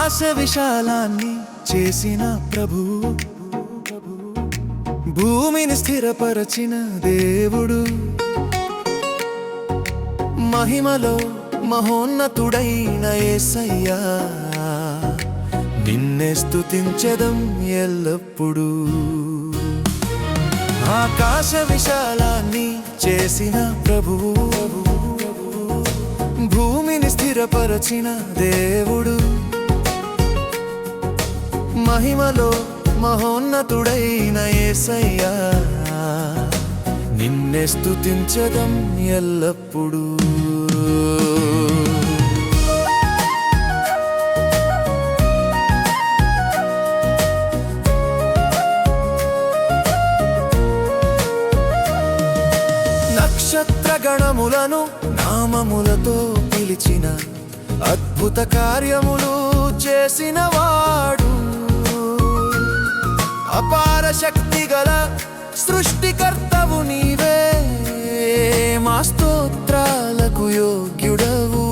ఆకాశ విశాలాన్ని చేసిన ప్రభువు, భూమిని స్థిరపరచిన దేవుడు, మహిమలో మహోన్నతుడైన యేసయ్యా, నిన్నే స్తుతించెదం ఎల్లప్పుడూ. ఆకాశ విశాలాన్ని చేసిన ప్రభువు, భూమిని స్థిరపరచిన దేవుడు, మహిమలో మహోన్నతుడైన యేసయ్యా, నిన్నే స్తుతించెదం ఎల్లప్పుడూ. నక్షత్రగణములను నామములతో పిలిచిన, అద్భుత కార్యములు చేసిన వాడు, అపార శక్తి గల సృష్టికర్తవు నీవే, మా స్తోత్రాలకు యోగ్యుడవు.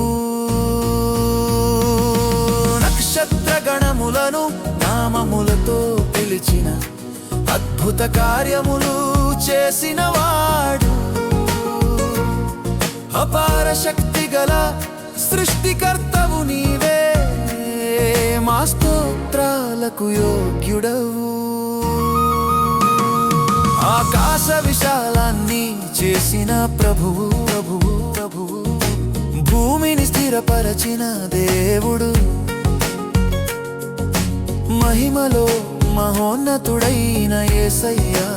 నక్షత్రగణములను నామములతో పిలిచిన, అద్భుత కార్యములు చేసిన వాడు, అపార శక్తి గల సృష్టికర్తవు నీవే, మా స్తోత్రాలకు యోగ్యుడవు. ఆకాశ విశాలాన్ని చేసిన ప్రభువు, భూమిని స్థిరపరచిన దేవుడు, మహిమలో మహోన్నతుడైన యేసయ్యా,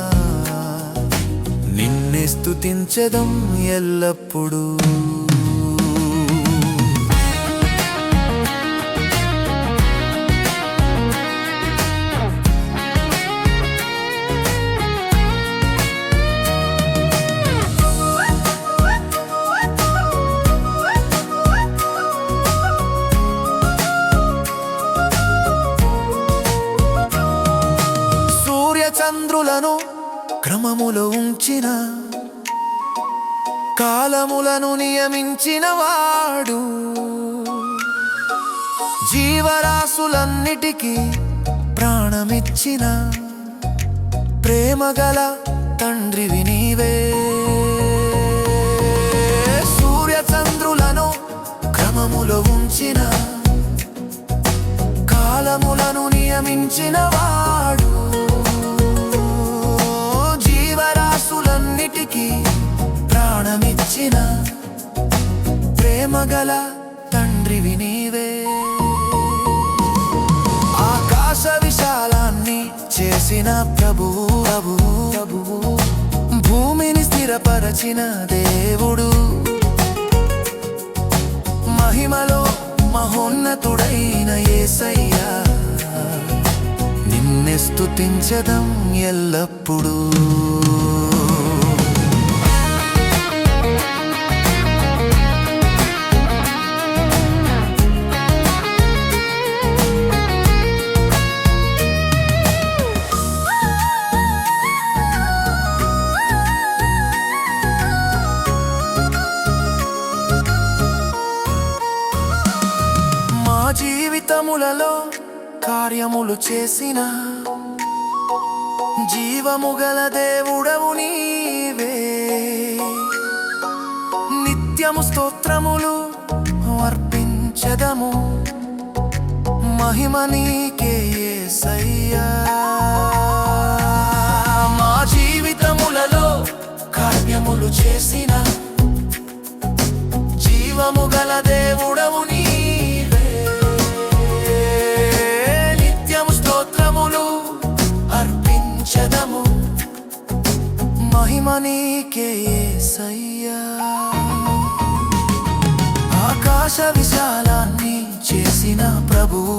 నిన్నే స్తుతించెదం ఎల్లప్పుడూ. సూర్యచంద్రులను క్రమములో ఉంచిన, కాలములను నియమించిన వాడు, జీవరాశులన్నిటికీ ప్రాణమిచ్చిన ప్రేమగల తండ్రివి నీవే. సూర్యచంద్రులను క్రమములో ఉంచిన, కాలములను నియమించిన వాడు, జీవరాశులన్నిటికీ ప్రాణమిచ్చిన ప్రేమగల తండ్రివి నీవే. ఆకాశ విశాలాన్ని చేసిన ప్రభువు, భూమిని స్థిరపరచిన దేవుడు, మహిమలో మహోన్నతుడైన యేసయ్యా, నిన్నే స్తుతించెదం ఎల్లప్పుడూ. జీవితములలో కార్యములు చేసిన, జీవము గల దేవుడవు నీవే, నిత్యము స్తోత్రములు అర్పించెదము, మహిమ నీకే యేసయ్యా. మా జీవితములలో కార్యములు చేసిన, జీవము గల దేవుడవు నీవే, అర్పించెదము, మహిమ నీకే యేసయ్యా. ఆకాశ విశాలాన్ని చేసిన ప్రభువు,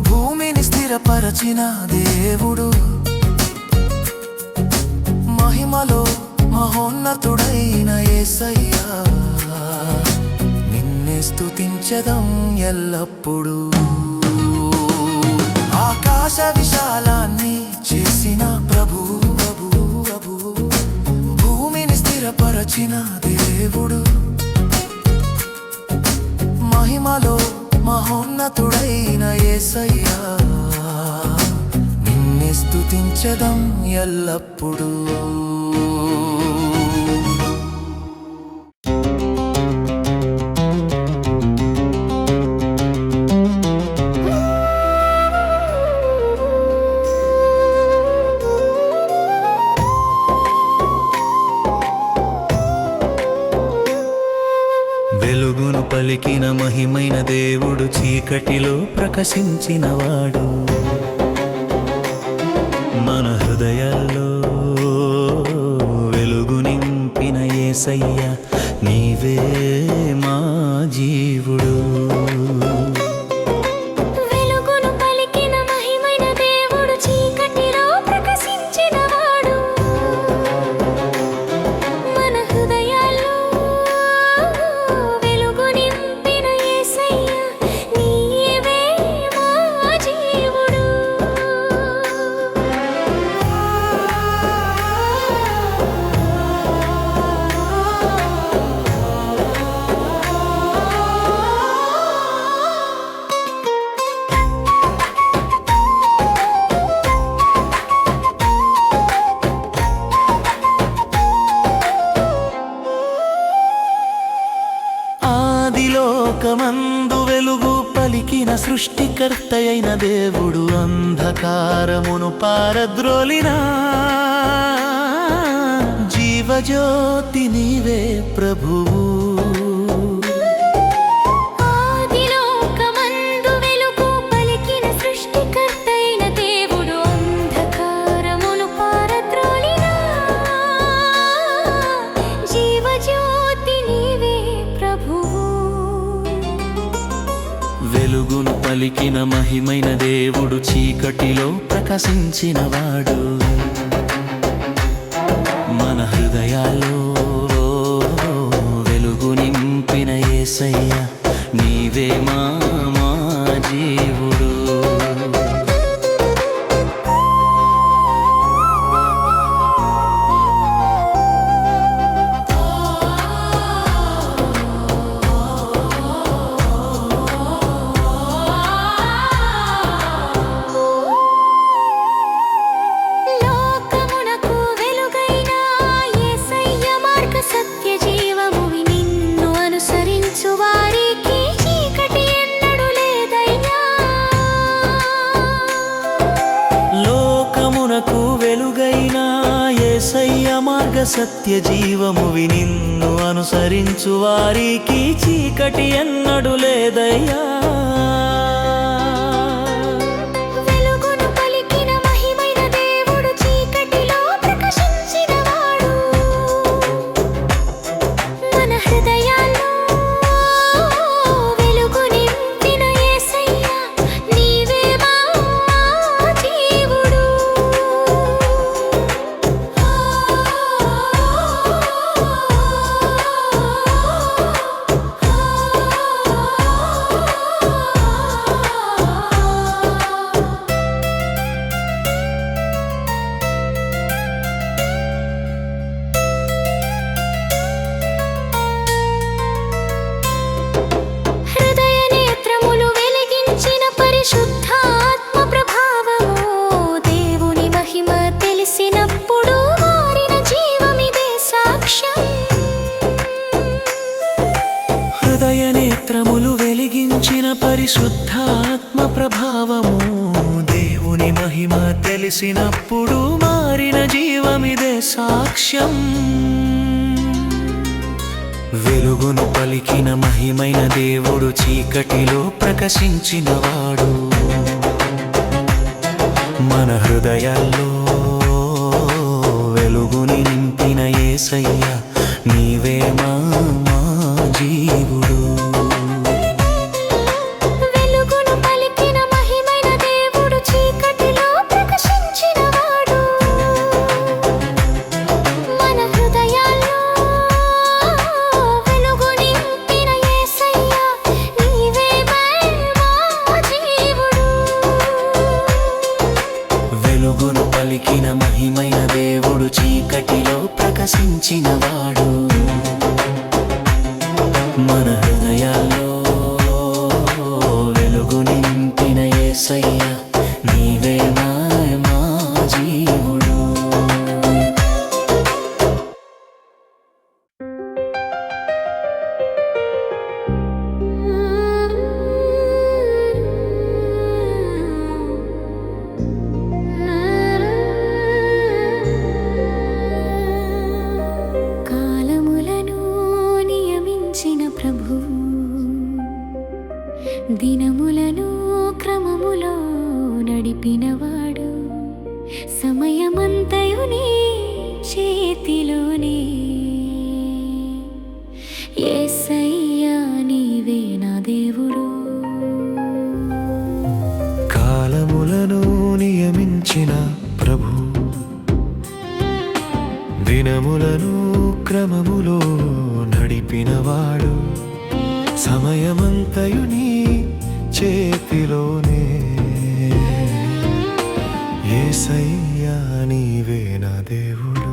భూమిని స్థిరపరచిన దేవుడు, మహిమలో మహోన్నతుడైన యేసయ్యా, నిన్నే స్తుతించెదం ఎల్లప్పుడూ. ఆకాశ విశాలాన్ని చేసిన ప్రభువు, భూమిని స్థిరపరచిన దేవుడు, మహిమలో మహోన్నతుడైన యేసయ్యా నిన్నే స్తుతించెదం ఎల్లప్పుడూ. వెలుగును పలికిన మహిమైన దేవుడు చీకటిలో ప్రకాశించినవాడు. మన హృదయాల్లో వెలుగు నింపిన యేసయ్యా నీవే మా జీవుడు. లోకమందు వెలుగు పలికిన సృష్టికర్త అయిన దేవుడు అంధకారమును పారద్రోలినా జీవజ్యోతి నీవే ప్రభువు. వెలుగును పలికిన మహిమైన దేవుడు చీకటిలో ప్రకాశించినవాడు. మన హృదయాల్లో వెలుగు నింపిన యేసయ్యా నీవే మా జీవుడు. వెలుగైన యేసయ్య మార్గ సత్య జీవమువి నిన్ను అనుసరించు వారికి చీకటి ఎన్నడు లేదయ్యా. వెలుగును పలికిన మహిమైన దేవుడు చీకటిలో ప్రకాశించినవాడు. మన హృదయాల్లో వెలుగు నింపిన యేసయ్య నీవే మా జీవుడు. శుద్ధాత్మ ప్రభావము దేవుని మహిమ తెలిసినప్పుడు మారిన జీవమిదే సాక్ష్యం. హృదయ నేత్రములు వెలిగించిన పరిశుద్ధాత్మ ప్రభావము దేవుని మహిమ తెలిసినప్పుడు మారిన జీవమిదే సాక్ష్యం. వెలుగును పలికిన మహిమైన దేవుడు చీకటిలో ప్రకాశించినవాడు. మన హృదయాల్లో వెలుగుని నింపిన యేసయ్య నీవే మా జీవుడు. వెలుగును పలికిన మహిమైన దేవుడు చీకటిలో ప్రకాశించినవాడు. మన హృదయాల్లో యేసయ్యా నీవే మా జీవుడు. దినములను క్రమములో నడిపినవాడు సమయమంతయు నీ చేతిలోనే. యేసయ్యా నీవే నా దేవుడు. కాలములను నియమించిన ప్రభు, దినములను క్రమములో నడిపినవాడు సమయమంతయు నీ చేతిలోనే. యేసయ్యా నీవే నా దేవుడు.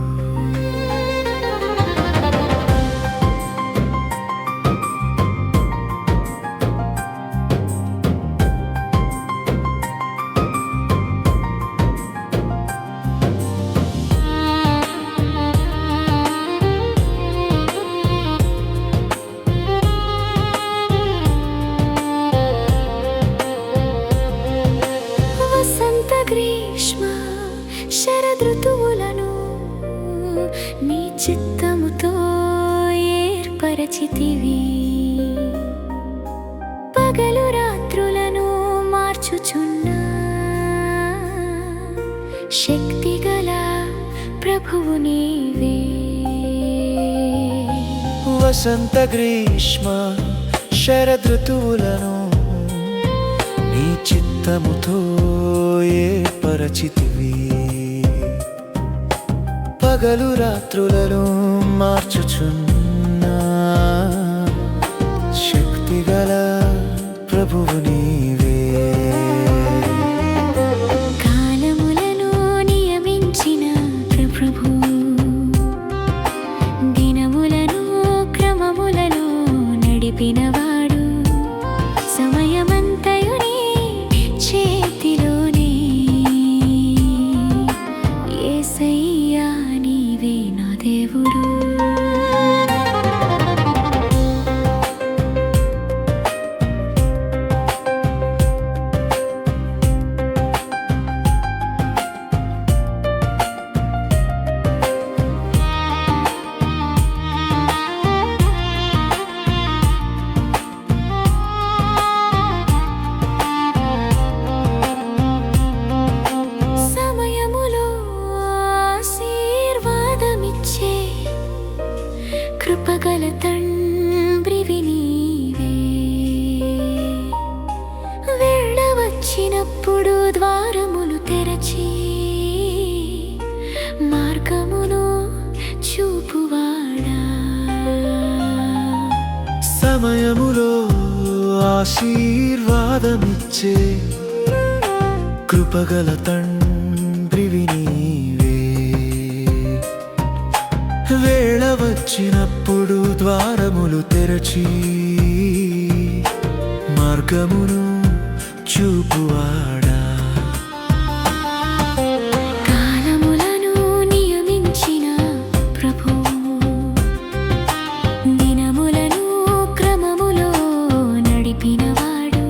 గ్రీష్మ శరదృతువులను నీ చిత్తముతో ఏర్పరచితివి. పగలు రాత్రులను మార్చుచున్న శక్తిగల ప్రభువు నీవే. వసంత గ్రీష్మ శరదృతువులను నీ చిత్తముతో ఏర్పరచితివి. పగలు రాత్రులను మార్చుచున్న శక్తిగల ప్రభువు నీవే. కాలములను నియమించిన ప్రభు, దినములను క్రమములలో నడిపినవాడు సమయమంతయు నీ చేతిలోనే. యేసయ్యా నీవే నా దేవుడు. కృపగల తండ్రివి నీవే. వెళ్ళవచ్చినప్పుడు ద్వారములు తెరచి మార్గమును చూపువాడా. సమయములో ఆశీర్వాదమిచ్చే కృపగల తండ్రివి నీవే. వేళ వచ్చినప్పుడు ద్వారములు తెరచి మార్గమును చూపువాడా. కాలములను నియమించిన ప్రభు, దినములను క్రమములో నడిపినవాడు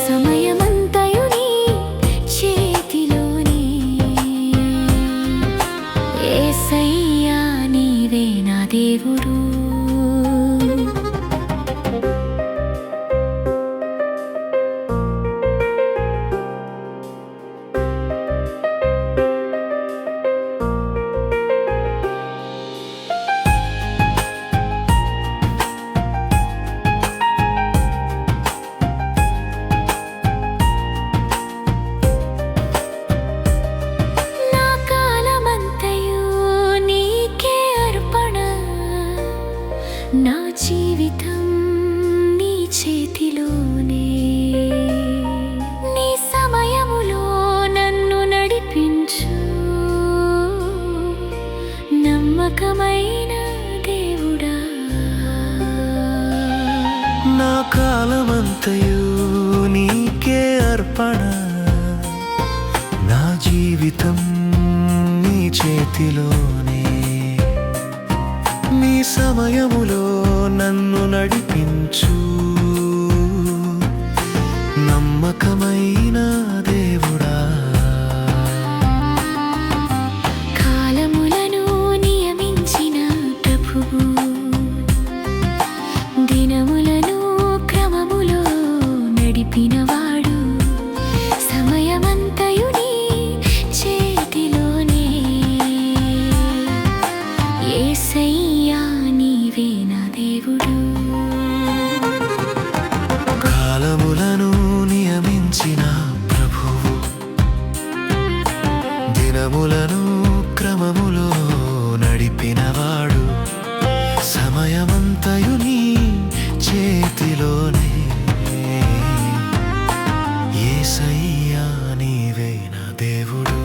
సమయమంతయు నీ చేతిలోనే. యేసయ్యా నీవే నా దేవుడు. నా జీవితం నీ చేతిలోనే. నీ సమయములో నన్ను నడిపించు నమ్మకమైన దేవుడా. నా కాలమంతయు నీకే అర్పణ. చేతిలోనే. నీ సమయములో నన్ను నడిపించు, నమ్మకమైన దేవుడా. కాలములను నియమించిన ప్రభువు, దినములను క్రమములో నడిపినవాడు, సమయమంతయు నీ చేతిలోనే. యేసయ్యా నీవే నా దేవుడు. కాలములను నియమించిన ప్రభువు, దినములను క్రమములో నడిపినవాడు, సమయమంతయు నీ చేతిలోనే. యేసయ్యా నీవే నా దేవుడు.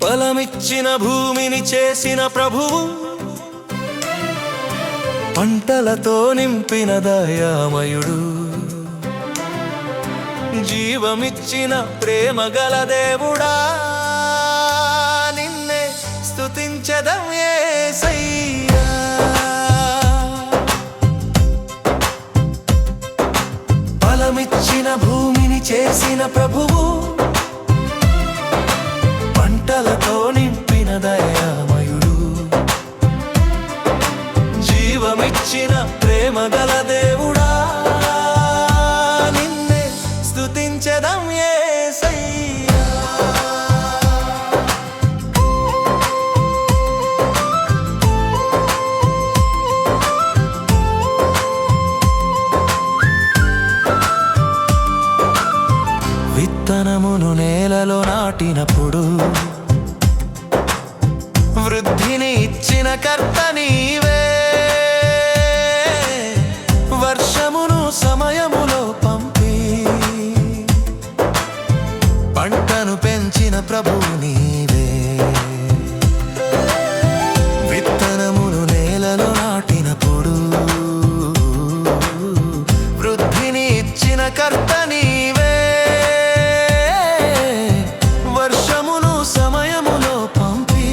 ఫలమిచ్చిన భూమిని చేసిన ప్రభువు, పంటలతో నింపిన దయామయుడు, జీవమిచ్చిన ప్రేమ గల దేవుడా. నిన్నే స్తుతించెదం యేసయ్యా. ఫలమిచ్చిన భూమిని చేసిన ప్రభువు, పంటలతో నింపిన దయామయుడు, జీవమిచ్చిన ప్రేమ గల దేవుడా. నిన్నే స్తుతించెదం యేసయ్యా. విత్తనమును నేలలో నాటినప్పుడు వృద్ధిని ఇచ్చిన కర్త నీవే. వర్షమును సమయములో పంపి పంటను పెంచిన ప్రభువు నీవే. విత్తనమును నేలలో నాటినప్పుడు వృద్ధిని ఇచ్చిన కర్త నీవే. వర్షమును సమయములో పంపి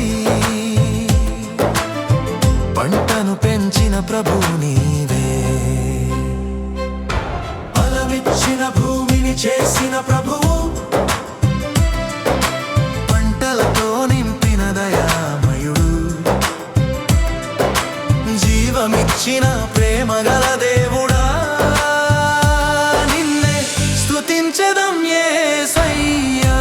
పంటను పెంచిన ప్రభువు నీవే. ఫలమిచ్చిన భూమిని చేసిన ప్రభువు, పంటలతో నింపిన దయామయుడు, జీవమిచ్చిన ప్రేమ గల దేవుడా. నిన్నే స్తుతించెదం యేసయ్యా.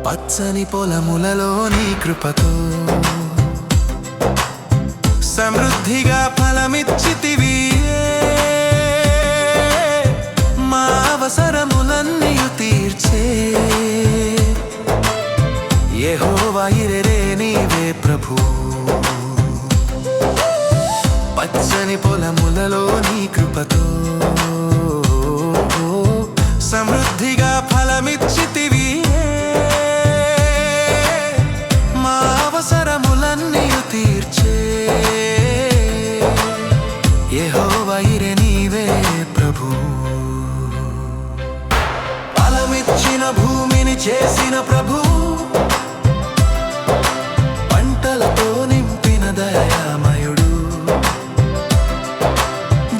పచ్చని పొలములలో నీ కృపతో సమృద్ధిగా ఫలమిచ్చితివి. మా అవసరములన్నీ తీర్చే యెహోవా యిరే నీవే ప్రభు. పచ్చని పొలములలో నీ కృపతో సమృద్ధిగా ఫలమిచ్చితివి. మా అవసరములన్నీ తీర్చే యెహోవా యిరే నీవే ప్రభు. ఫలమిచ్చిన భూమిని చేసిన ప్రభు, పంటలతో నింపిన దయామయుడు,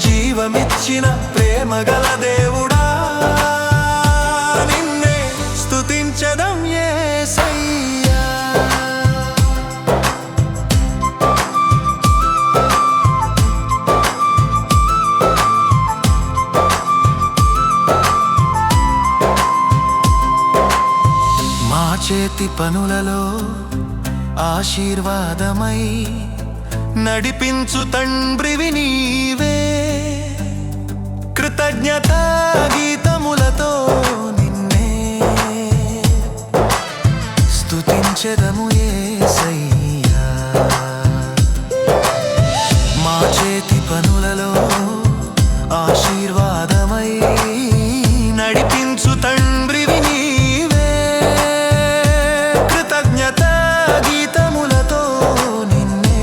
జీవమిచ్చిన ప్రేమ గల దేవుడా. నిన్నే స్తుతించెదం యేసయ్యా. మా చేతి పనులలో ఆశీర్వాదమై నడిపించు తండ్రివి నీవే. కృతజ్ఞతా గీతములతో నిన్నే స్తుతించెదము యేసయ్యా మా చేతి పనులలో ఆశీర్వాదమై నడిపించు తండ్రివి నీవే కృతజ్ఞత గీతములతో నిన్నే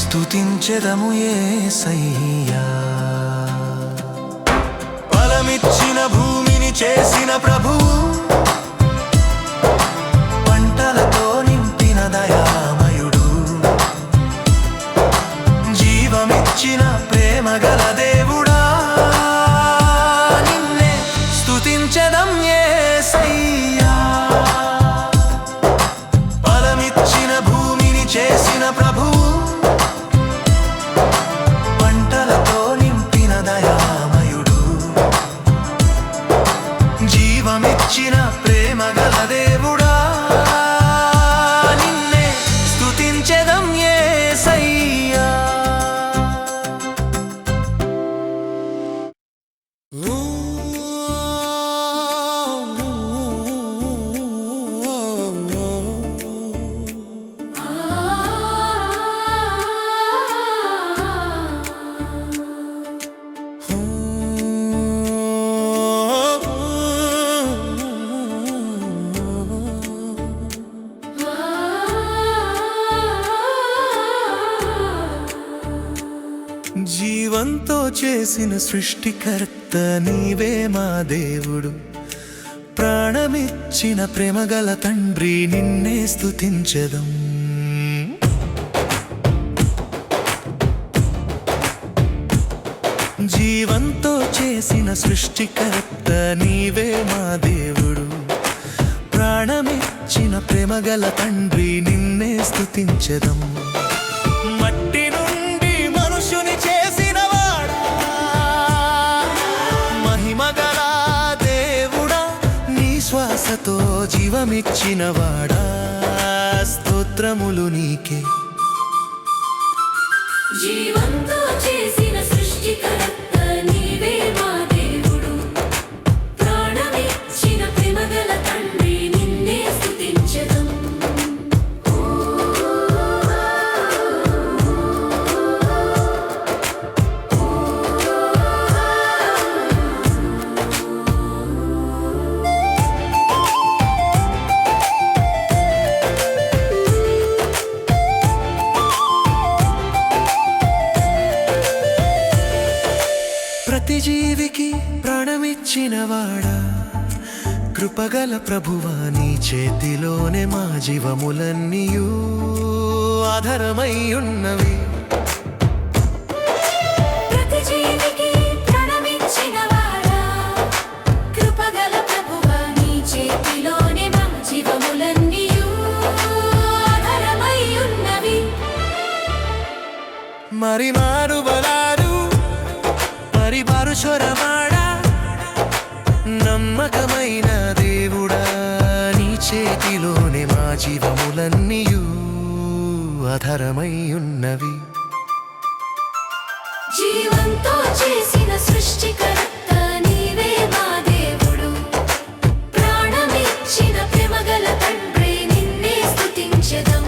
స్తుతించెదము యేసయ్యా ఫలమిచ్చిన భూమిని చేసిన ప్రభువు పంటలతో నింపిన దయామయుడు జీవమిచ్చిన ప్రేమగల దేవుడా నిన్నే స్తుతించెదం యేసయ్యా ఫలమిచ్చిన భూమిని చేసిన ప్రభువు పంటలతో నింపిన దయామయుడు జీవమిచ్చిన ప్రేమగల దేవుడా నిన్నే స్తుతించెదం యేసయ్యా జీవంతో చేసిన సృష్టికర్త నీవే మా దేవుడు ప్రాణమిచ్చిన ప్రేమగల తండ్రి నిన్నే స్తుతించెదం జీవంతో చేసిన సృష్టికర్త నీవే మా దేవుడు ప్రాణమిచ్చిన ప్రేమగల తండ్రి నిన్నే స్తుతించెదం మట్టి నుండి మనుషుని చేసినవాడా మహిమగల దేవుడా నీ శ్వాసతో జీవమిచ్చినవాడా స్తోత్రములు నీకే జీవంతో చేసిన సృష్టికర్త నీవే మా దేవుడు ప్రాణమిచ్చిన ప్రేమగల తండ్రి నిన్నే స్తుతించెదం ప్రతి జీవికి ప్రాణమిచ్చినవాడా కృపగల ప్రభువా నీ చేతిలోనే మా జీవములన్నీయూ ఆధారమై ఉన్నవి ప్రతి జీవికి ప్రాణమిచ్చినవాడా కృపగల ప్రభువా నీ చేతిలోనే మా జీవములన్నీయూ ఆధారమై ఉన్నవి మరి మారుబలారు మరి వారు చొరమాడా నమ్మకమైన దేవుడా నీ చేతిలోనే మా జీవములన్నీయూ ఆధారమై ఉన్నవి జీవంతో చేసిన సృష్టికర్త నీవే మా దేవుడు ప్రాణమిచ్చిన ప్రేమగల తండ్రి నిన్నే స్తుతించెదం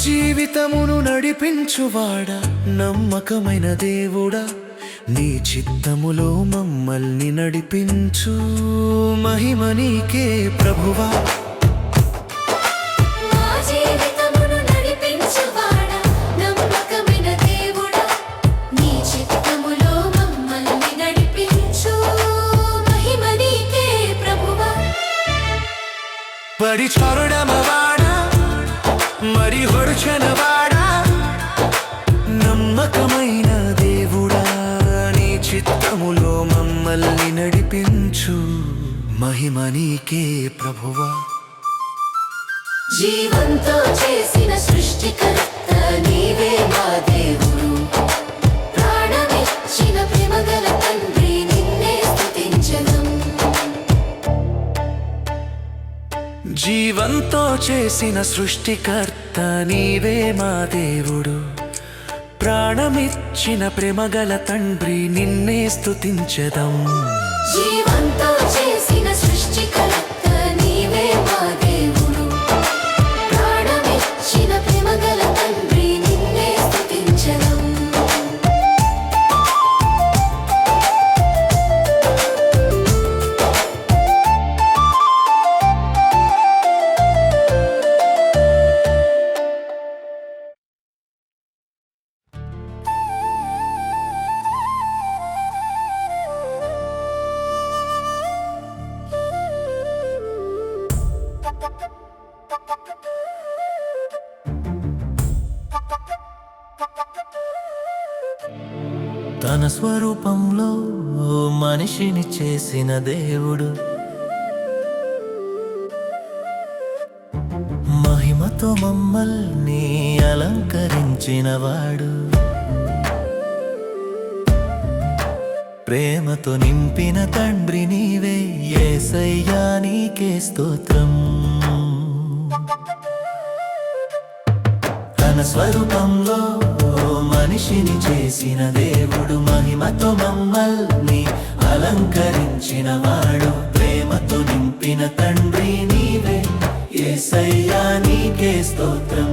జీవితమును నడిపించువాడా నమ్మకమైన దేవుడా నీ చిత్తములో మమ్మల్ని నడిపించు మహిమ నీకే ప్రభువా మా జీవితమును నడిపించువాడా నమ్మకమైన దేవుడా నీ చిత్తములో మమ్మల్ని నడిపించు మహిమ నీకే ప్రభువా పడి చూడమవాడా మరి హొడుచనవాడా నమ్మకమైన దేవుడా నీ చిత్తములో మమ్మల్ని నడిపించు మహిమ నీకే ప్రభువా. జీవంతో చేసిన సృష్టికర్త నీవే మా దేవుడు, ప్రాణమిచ్చిన ప్రేమగల తండ్రి నిన్నే స్తుతించెదం. జీవంతో చేసిన సృష్టికర్త నీవే మా దేవుడు, ప్రాణమిచ్చిన ప్రేమగల తండ్రి నిన్నే స్తుతించెదం. జీవంతో చేసిన సృష్టికర్త నీవే మా దేవుడు, ప్రాణమిచ్చిన ప్రేమగల తండ్రి నిన్నే స్తుతించెదం. తన స్వరూపంలో మనిషిని చేసిన దేవుడు, మహిమతో మమ్మల్ని అలంకరించినవాడు, ప్రేమతో నింపిన తండ్రి నీవే, యేసయ్యా నీకే స్తోత్రం. తన స్వరూపంలో మనిషిని చేసిన దేవుడు, మహిమతో మమ్మల్ని అలంకరించిన వాడు, ప్రేమతో నింపిన తండ్రి నీవే, యేసయ్యా నీకే స్తోత్రం.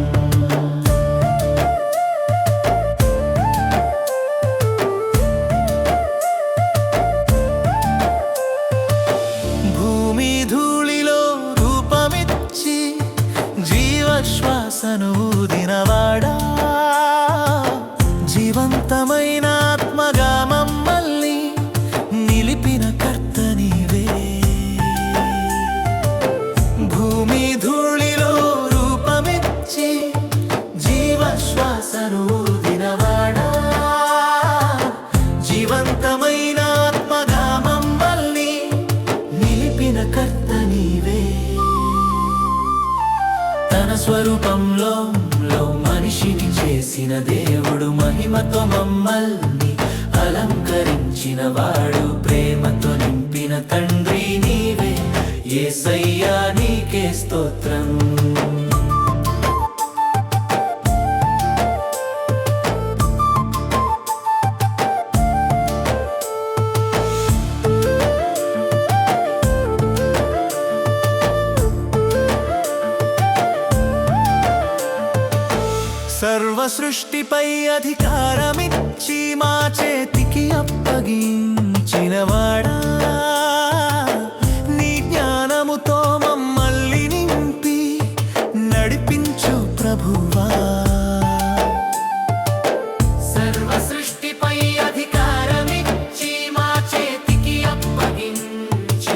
భూమి ధూళిలో రూపమిచ్చి జీవశ్వాసను ఊదినవాడా, జీవంతమైన ఆత్మగా మమ్మల్ని నిలిపిన కర్త నీవే. భూమి ధూళిలో రూపమిచ్చి జీవశ్వాసను ఊదినవాడా, జీవంతమైన ఆత్మగా మమ్మల్ని నిలిపిన కర్త నీవే. తన స్వరూపంలో మనిషిని చేసిన దేవుడు, మహిమతో మమ్మల్ని అలంకరించిన వాడు, ప్రేమతో నింపిన తండ్రి నీవే, యేసయ్యా నీకే స్తోత్రం. సర్వ సృష్టిపై అధికారమిచ్చి మా చేతికి అప్పగించినవాడా, నీ జ్ఞానముతో మమ్మల్ని నింపి నడిపించు ప్రభువా. సర్వ సృష్టిపై అధికారమిచ్చి మా చేతికి అప్పగించినవాడా,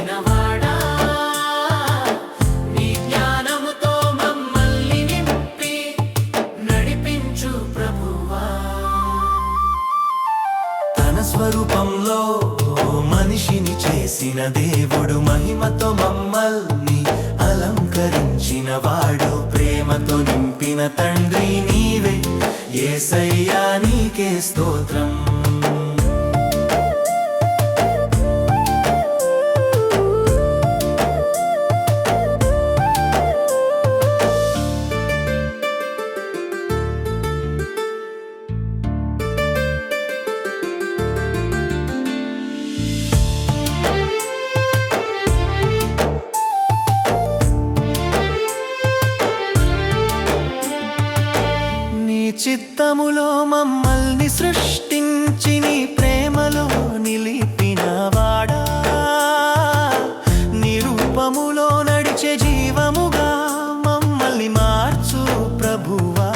నీ జ్ఞానముతో మమ్మల్ని నింపి నడిపించు ప్రభువా. తన స్వరూపంలో మనిషిని చేసిన దేవుడు, మహిమతో మమ్మల్ని అలంకరించిన వాడు, ప్రేమతో నింపిన తండ్రి నీవే, యేసయ్యా నీకే స్తోత్రం. చిత్తములో మమ్మల్ని సృష్టించి నీ ప్రేమలో నిలిపినవాడా, నీ రూపములో నడిచే జీవముగా మమ్మల్ని మార్చు ప్రభువా.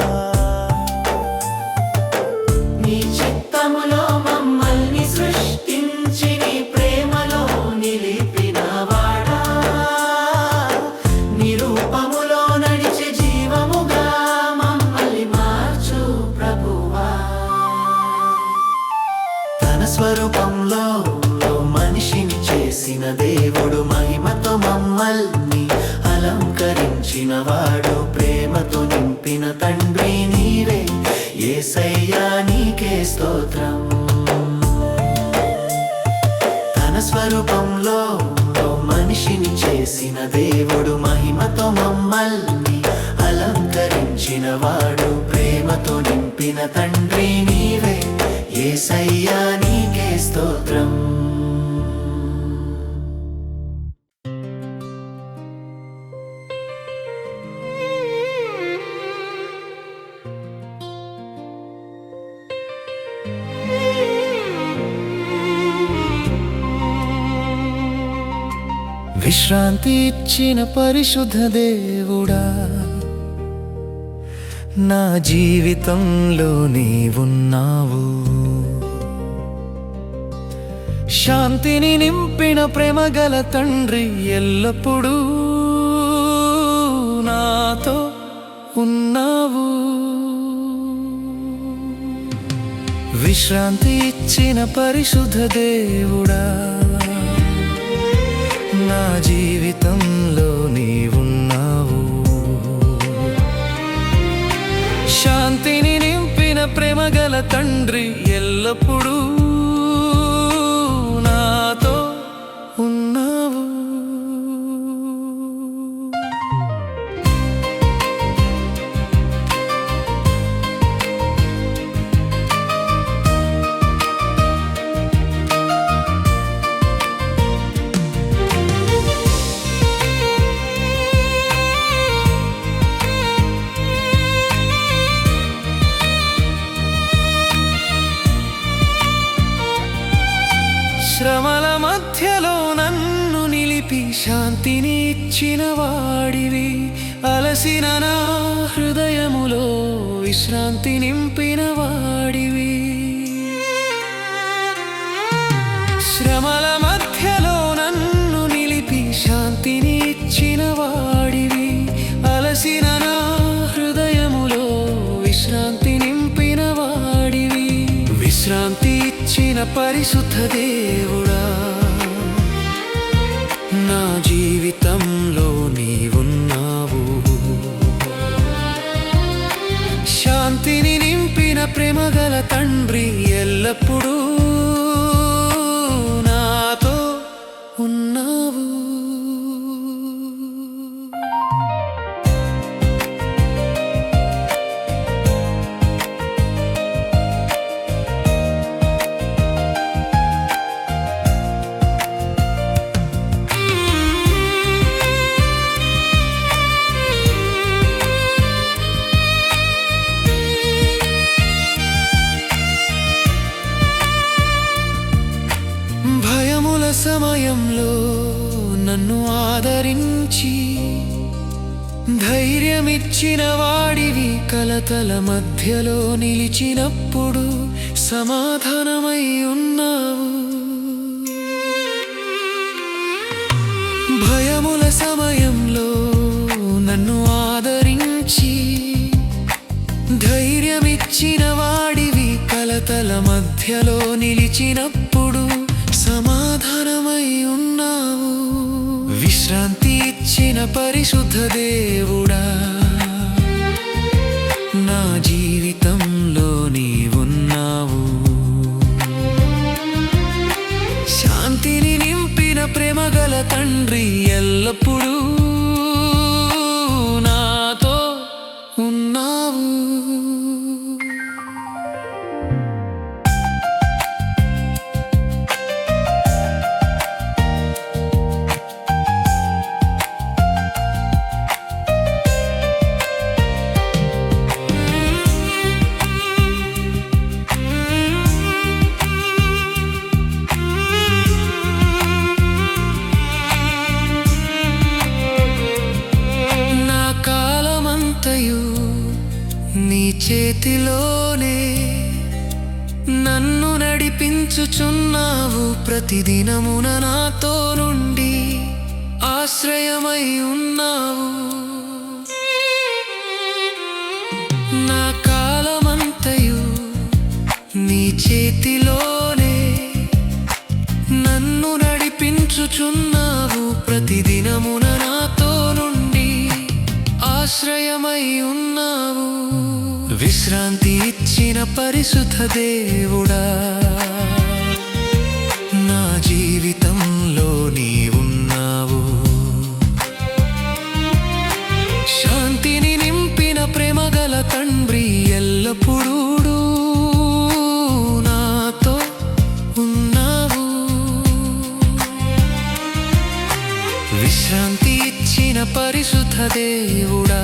నీ చిత్తములో మమ్మల్ని సృష్టించి నీ ప్రేమలో నిలిపినవాడా, నీ రూపములో నడిచే జీవముగా మమ్మల్ని మార్చు ప్రభువా. వాడు ప్రేమతో నింపిన తండ్రి నీవే యేసయ్యా నీకే స్తోత్రం తన స్వరూపంలో మనిషిని చేసిన దేవుడు మహిమతో మమ్మల్ని అలంకరించిన వాడు ప్రేమతో నింపిన తండ్రి నీవే యేసయ్యా నీకే స్తోత్రం విశ్రాంతి ఇచ్చిన పరిశుద్ధ దేవుడా నా జీవితంలో నీవున్నావు శాంతిని నింపిన ప్రేమగల తండ్రి ఎల్లప్పుడూ నాతో ఉన్నావు విశ్రాంతి ఇచ్చిన పరిశుద్ధ దేవుడా నా జీవితంలో నీవున్నావు శాంతిని నింపిన ప్రేమగల తండ్రి ఎల్లప్పుడూ నాతో ఉన్నావు శ్రమల మధ్యలో నన్ను నిలిపి శాంతిని ఇచ్చిన వాడివి అలసిన నా హృదయములో విశ్రాంతి నింపిన వాడివి శ్రమల మధ్యలో నన్ను నిలిపి శాంతిని ఇచ్చిన వాడివి అలసిన నా హృదయములో విశ్రాంతి నింపిన వాడివి విశ్రాంతి ఇచ్చిన పరిశుద్ధ దేవుడా నా జీవితంలో నీవున్నావు శాంతిని నింపిన ప్రేమగల తండ్రి ఎల్లప్పుడూ నాతో ఉన్నావు సమయంలో నన్ను ఆదరించి ధైర్యమిచ్చిన వాడివి కలతల మధ్యలో నిలిచినప్పుడు సమాధానమై ఉన్నావు భయముల సమయంలో నన్ను ఆదరించి ధైర్యమిచ్చిన వాడివి కలతల మధ్యలో నిలిచినప్పుడు సమాధానమై ఉన్నావు విశ్రాంతి ఇచ్చిన పరిశుద్ధ దేవుడా నా జీవితంలో నీవున్నావు శాంతిని నింపిన ప్రేమగల తండ్రి ఎల్లప్పుడూ నాతో ఉన్నావు నీ చేతిలోనే నన్ను నడిపించుచున్నావు ప్రతిదినమున నాతో నుండి ఆశ్రయమై ఉన్నావు నా కాలమంతయు నీ చేతిలోనే నన్ను నడిపించుచున్నావు ప్రతిదినమున నాతో నుండి ఆశ్రయమై ఉన్నావు. విశ్రాంతి ఇచ్చిన పరిశుద్ధ దేవుడా, నా జీవితంలో నీవున్నావు. శాంతిని నింపిన ప్రేమగల తండ్రి, ఎల్లప్పుడూ నాతో ఉన్నావు. విశ్రాంతి ఇచ్చిన పరిశుద్ధ దేవుడా,